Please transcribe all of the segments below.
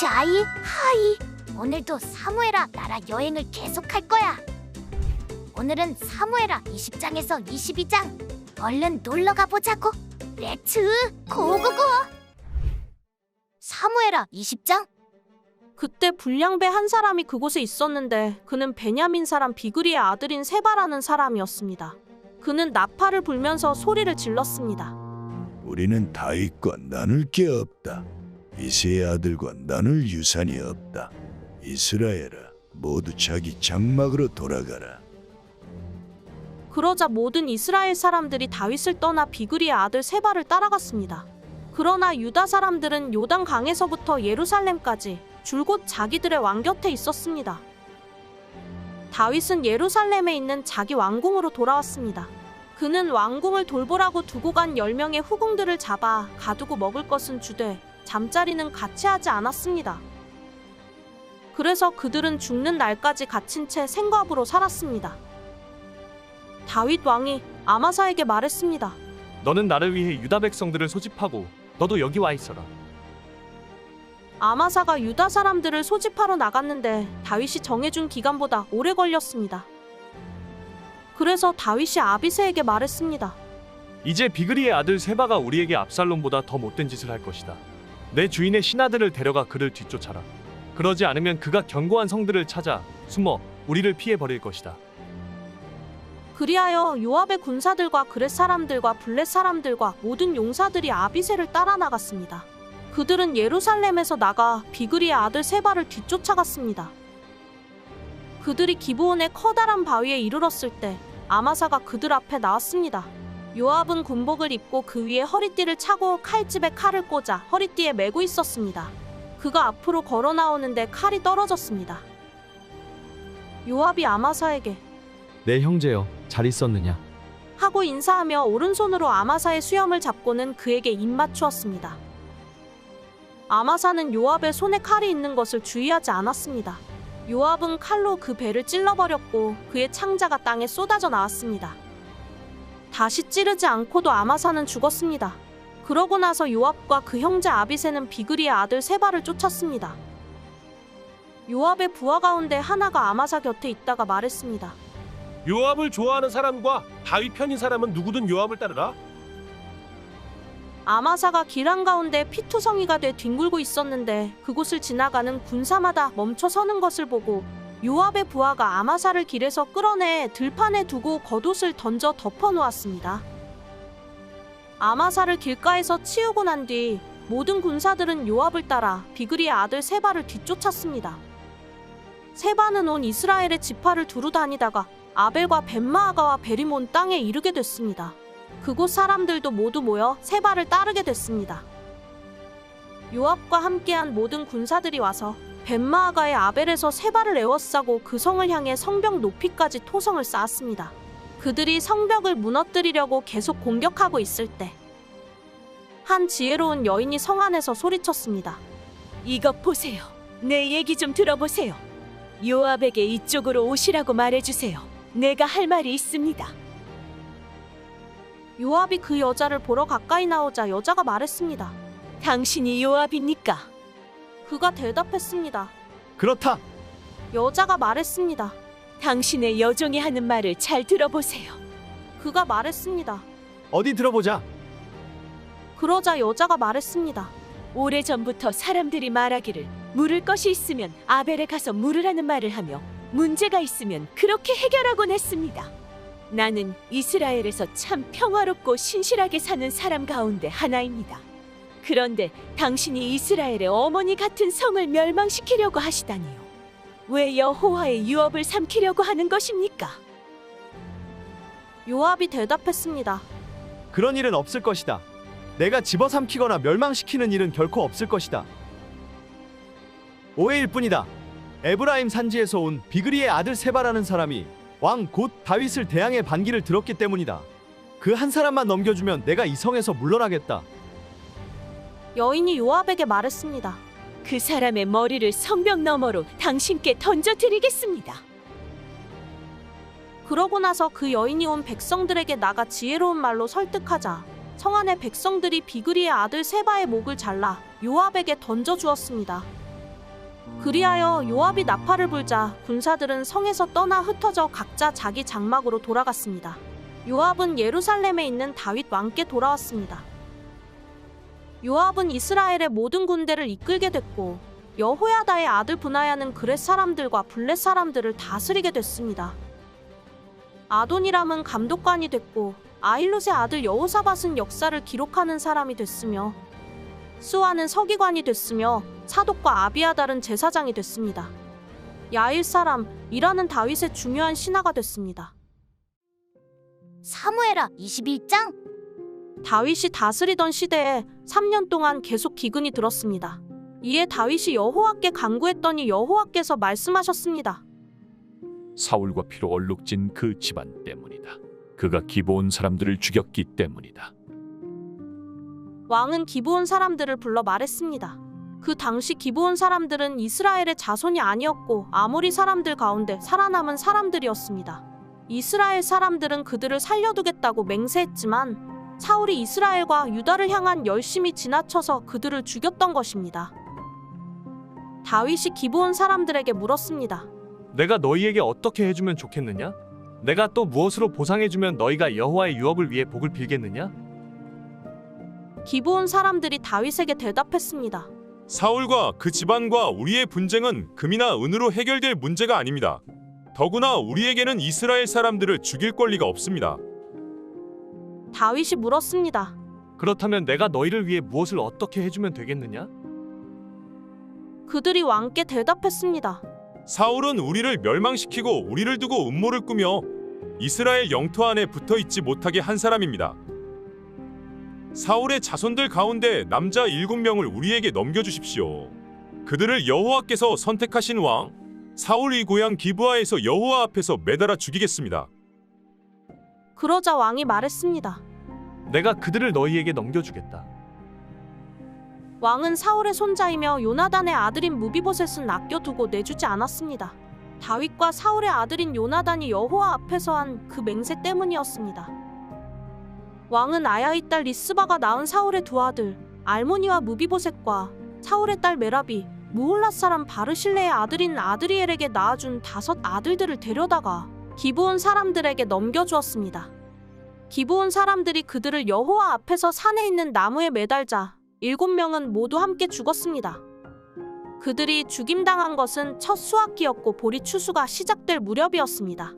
그렇지 아이? 하이. 오늘도 사무엘아 나라 여행을 계속할 거야. 오늘은 사무엘아 20장에서 22장. 얼른 놀러 가보자고. 렛츠 고고고. 사무엘아 20장. 그때 불량배 한 사람이 그곳에 있었는데 그는 베냐민 사람 비그리의 아들인 세바라는 사람이었습니다. 그는 나팔을 불면서 소리를 질렀습니다. 우리는 다윗과 나눌 게 없다. 이새의 아들과 나눌 유산이 없다. 이스라엘아, 모두 자기 장막으로 돌아가라. 그러자 모든 이스라엘 사람들이 다윗을 떠나 비그리의 아들 세바를 따라갔습니다. 그러나 유다 사람들은 요단 강에서부터 예루살렘까지 줄곧 자기들의 왕 곁에 있었습니다. 다윗은 예루살렘에 있는 자기 왕궁으로 돌아왔습니다. 그는 왕궁을 돌보라고 두고 간 10명의 후궁들을 잡아 가두고 먹을 것은 주되 잠자리는 같이 하지 않았습니다. 그래서 그들은 죽는 날까지 갇힌 채 생과부로 살았습니다. 다윗 왕이 아마사에게 말했습니다. 너는 나를 위해 유다 백성들을 소집하고 너도 여기 와 있어라. 아마사가 유다 사람들을 소집하러 나갔는데 다윗이 정해준 기간보다 오래 걸렸습니다. 그래서 다윗이 아비새에게 말했습니다. 이제 비그리의 아들 세바가 우리에게 압살롬보다 더 못된 짓을 할 것이다. 내 주인의 신하들을 데려가 그를 뒤쫓아라. 그러지 않으면 그가 견고한 성들을 찾아 숨어 우리를 피해 버릴 것이다. 그리하여 요압의 군사들과 그렛 사람들과 블렛 사람들과 모든 용사들이 아비새를 따라 나갔습니다. 그들은 예루살렘에서 나가 비그리의 아들 세바를 뒤쫓아갔습니다. 그들이 기브온의 커다란 바위에 이르렀을 때 아마사가 그들 앞에 나왔습니다. 요압은 군복을 입고 그 위에 허리띠를 차고 칼집에 칼을 꽂아 허리띠에 메고 있었습니다. 그가 앞으로 걸어 나오는데 칼이 떨어졌습니다. 요압이 아마사에게 내 형제여, 잘 있었느냐? 하고 인사하며 오른손으로 아마사의 수염을 잡고는 그에게 입 맞추었습니다. 아마사는 요압의 손에 칼이 있는 것을 주의하지 않았습니다. 요압은 칼로 그 배를 찔러버렸고 그의 창자가 땅에 쏟아져 나왔습니다. 다시 찌르지 않고도 아마사는 죽었습니다. 그러고 나서 요압과 그 형제 아비새는 비그리의 아들 세바를 쫓았습니다. 요압의 부하 가운데 하나가 아마사 곁에 있다가 말했습니다. 요압을 좋아하는 사람과 다윗 편인 사람은 누구든 요압을 따르라. 아마사가 길 한가운데 피투성이가 돼 뒹굴고 있었는데 그곳을 지나가는 군사마다 멈춰 서는 것을 보고 요압의 부하가 아마사를 길에서 끌어내 들판에 두고 겉옷을 던져 덮어 놓았습니다. 아마사를 길가에서 치우고 난 뒤 모든 군사들은 요압을 따라 비그리의 아들 세바를 뒤쫓았습니다. 세바는 온 이스라엘의 지파를 두루 다니다가 아벨과 벳마아가와 베리몬 땅에 이르게 됐습니다. 그곳 사람들도 모두 모여 세바를 따르게 됐습니다. 요압과 함께한 모든 군사들이 와서 벳마아가의 아벨에서 세바를 에워싸고 그 성을 향해 성벽 높이까지 토성을 쌓았습니다. 그들이 성벽을 무너뜨리려고 계속 공격하고 있을 때 한 지혜로운 여인이 성 안에서 소리쳤습니다. 이것 보세요. 내 얘기 좀 들어보세요. 요압에게 이쪽으로 오시라고 말해주세요. 내가 할 말이 있습니다. 요압이 그 여자를 보러 가까이 나오자 여자가 말했습니다. 당신이 요압입니까? 그가 대답했습니다. 그렇다. 여자가 말했습니다. 당신의 여종이 하는 말을 잘 들어보세요. 그가 말했습니다. 어디 들어보자. 그러자 여자가 말했습니다. 오래전부터 사람들이 말하기를 물을 것이 있으면 아벨에 가서 물으라는 말을 하며 문제가 있으면 그렇게 해결하곤 했습니다. 나는 이스라엘에서 참 평화롭고 신실하게 사는 사람 가운데 하나입니다. 그런데 당신이 이스라엘의 어머니 같은 성을 멸망시키려고 하시다니요. 왜 여호와의 유업을 삼키려고 하는 것입니까? 요압이 대답했습니다. 그런 일은 없을 것이다. 내가 집어삼키거나 멸망시키는 일은 결코 없을 것이다. 오해일 뿐이다. 에브라임 산지에서 온 비그리의 아들 세바라는 사람이 왕 곧 다윗을 대항해 반기를 들었기 때문이다. 그 한 사람만 넘겨주면 내가 이 성에서 물러나겠다. 여인이 요압에게 말했습니다. 그 사람의 머리를 성벽 너머로 당신께 던져드리겠습니다. 그러고 나서 그 여인이 온 백성들에게 나가 지혜로운 말로 설득하자 성 안의 백성들이 비그리의 아들 세바의 목을 잘라 요압에게 던져주었습니다. 그리하여 요압이 나팔을 불자 군사들은 성에서 떠나 흩어져 각자 자기 장막으로 돌아갔습니다. 요압은 예루살렘에 있는 다윗 왕께 돌아왔습니다. 요압은 이스라엘의 모든 군대를 이끌게 됐고 여호야다의 아들 브나야는 그렛 사람들과 블렛 사람들을 다스리게 됐습니다. 아도니람은 감독관이 됐고 아힐롯의 아들 여호사밧은 역사를 기록하는 사람이 됐으며 수아는 서기관이 됐으며 사독과 아비아달은 제사장이 됐습니다. 야일 사람 이라는 다윗의 중요한 신하가 됐습니다. 사무엘하 21장. 다윗이 다스리던 시대에 3년 동안 계속 기근이 들었습니다. 이에 다윗이 여호와께 간구했더니 여호와께서 말씀하셨습니다. 사울과 피로 얼룩진 그 집안 때문이다. 그가 기브온 사람들을 죽였기 때문이다. 왕은 기브온 사람들을 불러 말했습니다. 그 당시 기브온 사람들은 이스라엘의 자손이 아니었고 아모리 사람들 가운데 살아남은 사람들이었습니다. 이스라엘 사람들은 그들을 살려두겠다고 맹세했지만 사울이 이스라엘과 유다를 향한 열심이 지나쳐서 그들을 죽였던 것입니다. 다윗이 기브온 사람들에게 물었습니다. 내가 너희에게 어떻게 해주면 좋겠느냐? 내가 또 무엇으로 보상해주면 너희가 여호와의 유업을 위해 복을 빌겠느냐? 기브온 사람들이 다윗에게 대답했습니다. 사울과 그 집안과 우리의 분쟁은 금이나 은으로 해결될 문제가 아닙니다. 더구나 우리에게는 이스라엘 사람들을 죽일 권리가 없습니다. 다윗이 물었습니다. 그렇다면 내가 너희를 위해 무엇을 어떻게 해주면 되겠느냐? 그들이 왕께 대답했습니다. 사울은 우리를 멸망시키고 우리를 두고 음모를 꾸며 이스라엘 영토 안에 붙어있지 못하게 한 사람입니다. 사울의 자손들 가운데 남자 7명을 우리에게 넘겨주십시오. 그들을 여호와께서 선택하신 왕 사울의 고향 기브아에서 여호와 앞에서 매달아 죽이겠습니다. 그러자 왕이 말했습니다. 내가 그들을 너희에게 넘겨주겠다. 왕은 사울의 손자이며 요나단의 아들인 무비보셋은 아껴두고 내주지 않았습니다. 다윗과 사울의 아들인 요나단이 여호와 앞에서 한 그 맹세 때문이었습니다. 왕은 아야의 딸 리스바가 낳은 사울의 두 아들 알모니와 무비보셋과 사울의 딸 메라비, 무홀랏 사람 바르실레의 아들인 아드리엘에게 낳아준 5 아들들을 데려다가 기브온 사람들에게 넘겨주었습니다. 기브온 사람들이 그들을 여호와 앞에서 산에 있는 나무에 매달자 7명은 모두 함께 죽었습니다. 그들이 죽임당한 것은 첫 수확기였고 보리 추수가 시작될 무렵이었습니다.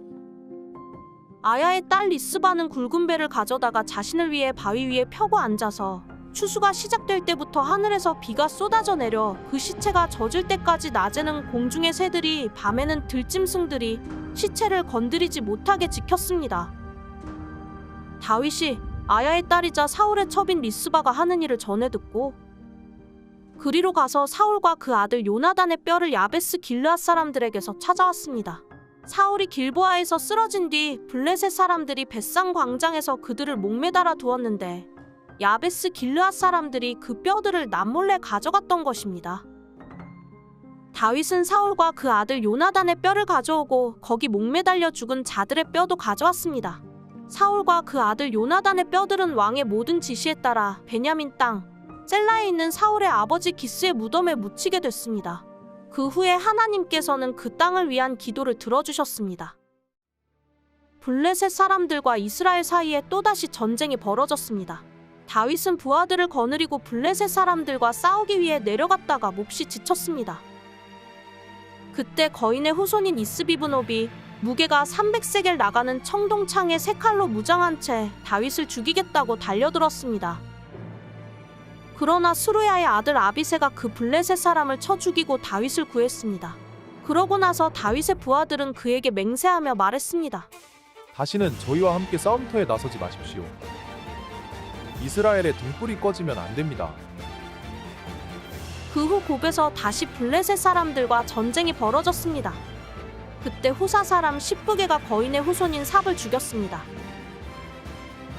아야의 딸 리스바는 굵은 배를 가져다가 자신을 위해 바위 위에 펴고 앉아서 추수가 시작될 때부터 하늘에서 비가 쏟아져 내려 그 시체가 젖을 때까지 낮에는 공중의 새들이 밤에는 들짐승들이 시체를 건드리지 못하게 지켰습니다. 다윗이 아야의 딸이자 사울의 첩인 리스바가 하는 일을 전해 듣고 그리로 가서 사울과 그 아들 요나단의 뼈를 야베스 길르앗 사람들에게서 찾아왔습니다. 사울이 길보아에서 쓰러진 뒤 블레셋 사람들이 벳산 광장에서 그들을 목매달아 두었는데 야베스 길르앗 사람들이 그 뼈들을 남몰래 가져갔던 것입니다. 다윗은 사울과 그 아들 요나단의 뼈를 가져오고 거기 목매달려 죽은 자들의 뼈도 가져왔습니다. 사울과 그 아들 요나단의 뼈들은 왕의 모든 지시에 따라 베냐민 땅 셀라에 있는 사울의 아버지 기스의 무덤에 묻히게 됐습니다. 그 후에 하나님께서는 그 땅을 위한 기도를 들어주셨습니다. 블레셋 사람들과 이스라엘 사이에 또다시 전쟁이 벌어졌습니다. 다윗은 부하들을 거느리고 블레셋 사람들과 싸우기 위해 내려갔다가 몹시 지쳤습니다. 그때 거인의 후손인 이스비브노비 무게가 300세겔 나가는 청동창에 3칼로 무장한 채 다윗을 죽이겠다고 달려들었습니다. 그러나 수르야의 아들 아비새가 그 블레셋 사람을 쳐 죽이고 다윗을 구했습니다. 그러고 나서 다윗의 부하들은 그에게 맹세하며 말했습니다. 다시는 저희와 함께 싸움터에 나서지 마십시오. 이스라엘의 등불이 꺼지면 안 됩니다. 그 후 곱에서 다시 블레셋 사람들과 전쟁이 벌어졌습니다. 그때 후사 사람 십부게가 거인의 후손인 삽을 죽였습니다.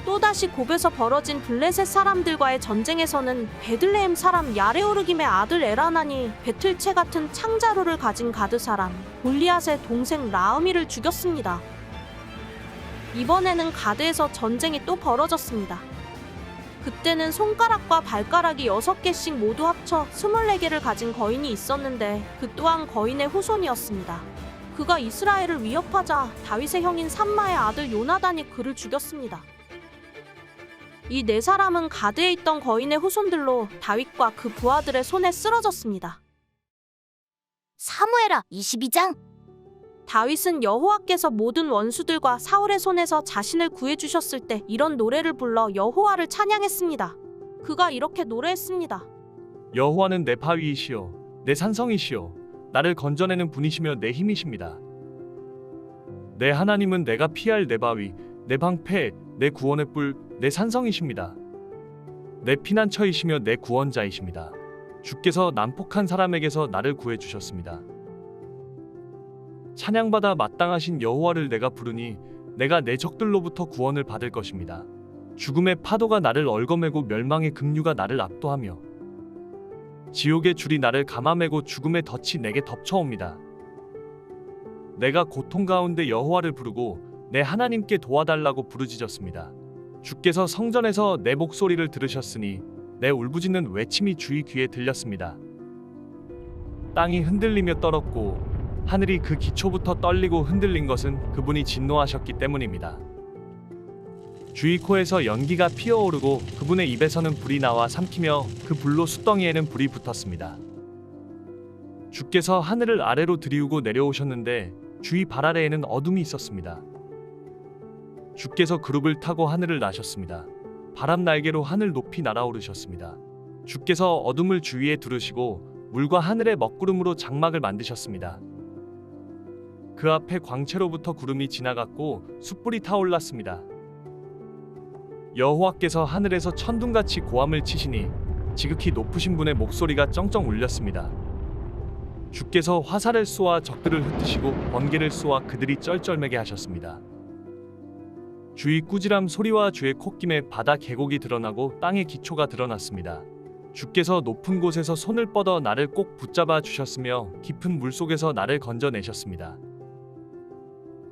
또다시 곱에서 벌어진 블레셋 사람들과의 전쟁에서는 베들레헴 사람 야레오르김의 아들 에라난이 배틀채 같은 창자루를 가진 가드 사람 골리앗의 동생 라흐미를 죽였습니다. 이번에는 가드에서 전쟁이 또 벌어졌습니다. 그때는 손가락과 발가락이 6개씩 모두 합쳐 24개를 가진 거인이 있었는데 그 또한 거인의 후손이었습니다. 그가 이스라엘을 위협하자 다윗의 형인 삼마의 아들 요나단이 그를 죽였습니다. 이 4사람은 가드에 있던 거인의 후손들로 다윗과 그 부하들의 손에 쓰러졌습니다. 사무엘하 22장. 다윗은 여호와께서 모든 원수들과 사울의 손에서 자신을 구해주셨을 때 이런 노래를 불러 여호와를 찬양했습니다. 그가 이렇게 노래했습니다. 여호와는 내 바위이시요 내 산성이시요 나를 건져내는 분이시며 내 힘이십니다. 내 하나님은 내가 피할 내 바위, 내 방패, 내 구원의 뿔, 내 산성이십니다. 내 피난처이시며 내 구원자이십니다. 주께서 난폭한 사람에게서 나를 구해주셨습니다. 찬양받아 마땅하신 여호와를 내가 부르니 내가 내 적들로부터 구원을 받을 것입니다. 죽음의 파도가 나를 얽어매고 멸망의 급류가 나를 압도하며 지옥의 줄이 나를 감아매고 죽음의 덫이 내게 덮쳐옵니다. 내가 고통 가운데 여호와를 부르고 내 하나님께 도와달라고 부르짖었습니다. 주께서 성전에서 내 목소리를 들으셨으니 내 울부짖는 외침이 주의 귀에 들렸습니다. 땅이 흔들리며 떨었고 하늘이 그 기초부터 떨리고 흔들린 것은 그분이 진노하셨기 때문입니다. 주의 코에서 연기가 피어오르고 그분의 입에서는 불이 나와 삼키며 그 불로 숫덩이에는 불이 붙었습니다. 주께서 하늘을 아래로 들이우고 내려오셨는데 주의 발 아래에는 어둠이 있었습니다. 주께서 그룹을 타고 하늘을 나셨습니다. 바람 날개로 하늘 높이 날아오르셨습니다. 주께서 어둠을 주위에 두르시고 물과 하늘의 먹구름으로 장막을 만드셨습니다. 그 앞에 광채로부터 구름이 지나갔고 숯불이 타올랐습니다. 여호와께서 하늘에서 천둥같이 고함을 치시니 지극히 높으신 분의 목소리가 쩡쩡 울렸습니다. 주께서 화살을 쏘아 적들을 흩으시고 번개를 쏘아 그들이 쩔쩔매게 하셨습니다. 주의 꾸지람 소리와 주의 콧김에 바다 계곡이 드러나고 땅의 기초가 드러났습니다. 주께서 높은 곳에서 손을 뻗어 나를 꼭 붙잡아 주셨으며 깊은 물속에서 나를 건져내셨습니다.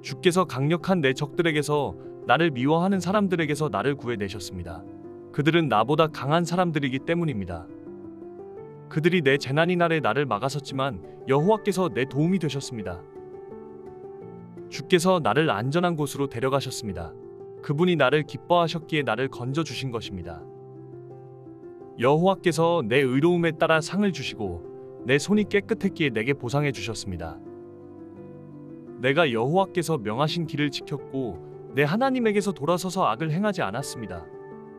주께서 강력한 내 적들에게서 나를 미워하는 사람들에게서 나를 구해내셨습니다. 그들은 나보다 강한 사람들이기 때문입니다. 그들이 내 재난이 날에 나를 막아섰지만 여호와께서 내 도움이 되셨습니다. 주께서 나를 안전한 곳으로 데려가셨습니다. 그분이 나를 기뻐하셨기에 나를 건져주신 것입니다. 여호와께서 내 의로움에 따라 상을 주시고 내 손이 깨끗했기에 내게 보상해 주셨습니다. 내가 여호와께서 명하신 길을 지켰고 내 하나님에게서 돌아서서 악을 행하지 않았습니다.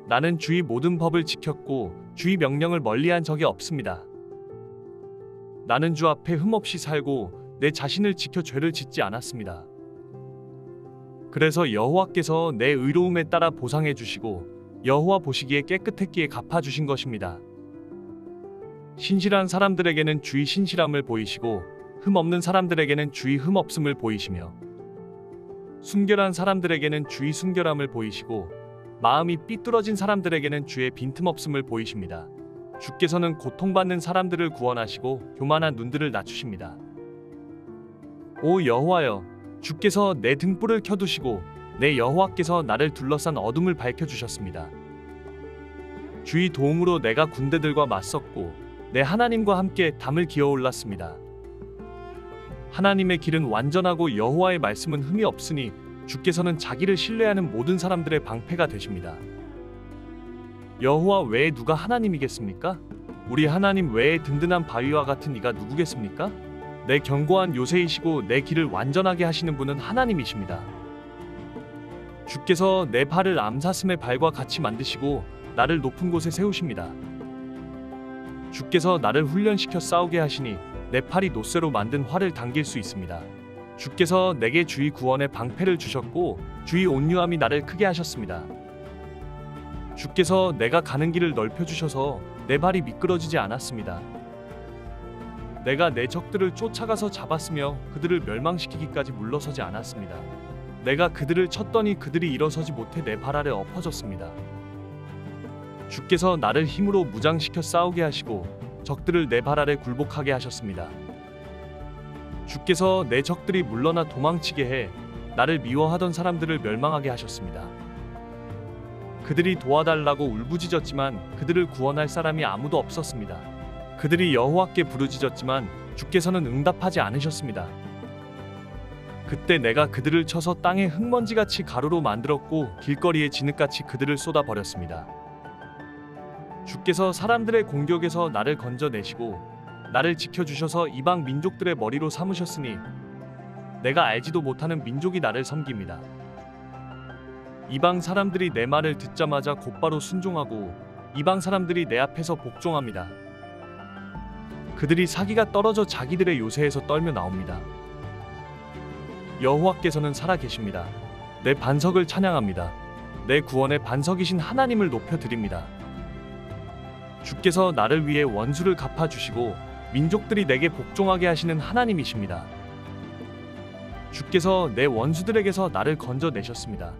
나는 주의 모든 법을 지켰고 주의 명령을 멀리한 적이 없습니다. 나는 주 앞에 흠없이 살고 내 자신을 지켜 죄를 짓지 않았습니다. 그래서 여호와께서 내 의로움에 따라 보상해 주시고 여호와 보시기에 깨끗했기에 갚아 주신 것입니다. 신실한 사람들에게는 주의 신실함을 보이시고 흠 없는 사람들에게는 주의 흠 없음을 보이시며 순결한 사람들에게는 주의 순결함을 보이시고 마음이 삐뚤어진 사람들에게는 주의 빈틈없음을 보이십니다. 주께서는 고통받는 사람들을 구원하시고 교만한 눈들을 낮추십니다. 오 여호와여, 주께서 내 등불을 켜두시고 내 여호와께서 나를 둘러싼 어둠을 밝혀주셨습니다. 주의 도움으로 내가 군대들과 맞섰고 내 하나님과 함께 담을 기어 올랐습니다. 하나님의 길은 완전하고 여호와의 말씀은 흠이 없으니 주께서는 자기를 신뢰하는 모든 사람들의 방패가 되십니다. 여호와 외에 누가 하나님이겠습니까? 우리 하나님 외에 든든한 바위와 같은 이가 누구겠습니까? 내 견고한 요새이시고 내 길을 완전하게 하시는 분은 하나님이십니다. 주께서 내 발을 암사슴의 발과 같이 만드시고 나를 높은 곳에 세우십니다. 주께서 나를 훈련시켜 싸우게 하시니 내 팔이 노쇠로 만든 활을 당길 수 있습니다. 주께서 내게 주의 구원의 방패를 주셨고 주의 온유함이 나를 크게 하셨습니다. 주께서 내가 가는 길을 넓혀주셔서 내 발이 미끄러지지 않았습니다. 내가 내 적들을 쫓아가서 잡았으며 그들을 멸망시키기까지 물러서지 않았습니다. 내가 그들을 쳤더니 그들이 일어서지 못해 내 발 아래 엎어졌습니다. 주께서 나를 힘으로 무장시켜 싸우게 하시고 적들을 내 발 아래 굴복하게 하셨습니다. 주께서 내 적들이 물러나 도망치게 해 나를 미워하던 사람들을 멸망하게 하셨습니다. 그들이 도와달라고 울부짖었지만 그들을 구원할 사람이 아무도 없었습니다. 그들이 여호와께 부르짖었지만 주께서는 응답하지 않으셨습니다. 그때 내가 그들을 쳐서 땅에 흙먼지같이 가루로 만들었고 길거리에 진흙같이 그들을 쏟아버렸습니다. 주께서 사람들의 공격에서 나를 건져내시고 나를 지켜주셔서 이방 민족들의 머리로 삼으셨으니 내가 알지도 못하는 민족이 나를 섬깁니다. 이방 사람들이 내 말을 듣자마자 곧바로 순종하고 이방 사람들이 내 앞에서 복종합니다. 그들이 사기가 떨어져 자기들의 요새에서 떨며 나옵니다. 여호와께서는 살아계십니다. 내 반석을 찬양합니다. 내 구원의 반석이신 하나님을 높여드립니다. 주께서 나를 위해 원수를 갚아주시고 민족들이 내게 복종하게 하시는 하나님이십니다. 주께서 내 원수들에게서 나를 건져내셨습니다.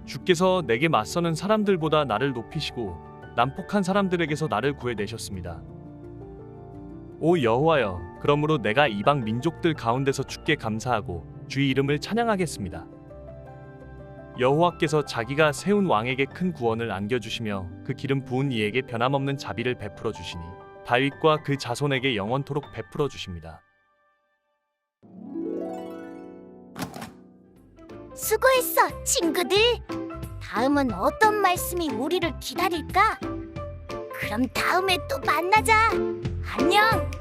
주께서 내게 맞서는 사람들보다 나를 높이시고 난폭한 사람들에게서 나를 구해내셨습니다. 오 여호와여, 그러므로 내가 이방 민족들 가운데서 주께 감사하고 주의 이름을 찬양하겠습니다. 여호와께서 자기가 세운 왕에게 큰 구원을 안겨주시며 그 기름 부은 이에게 변함없는 자비를 베풀어 주시니 다윗과 그 자손에게 영원토록 베풀어 주십니다. 수고했어, 친구들. 다음은 어떤 말씀이 우리를 기다릴까? 그럼 다음에 또 만나자. 안녕.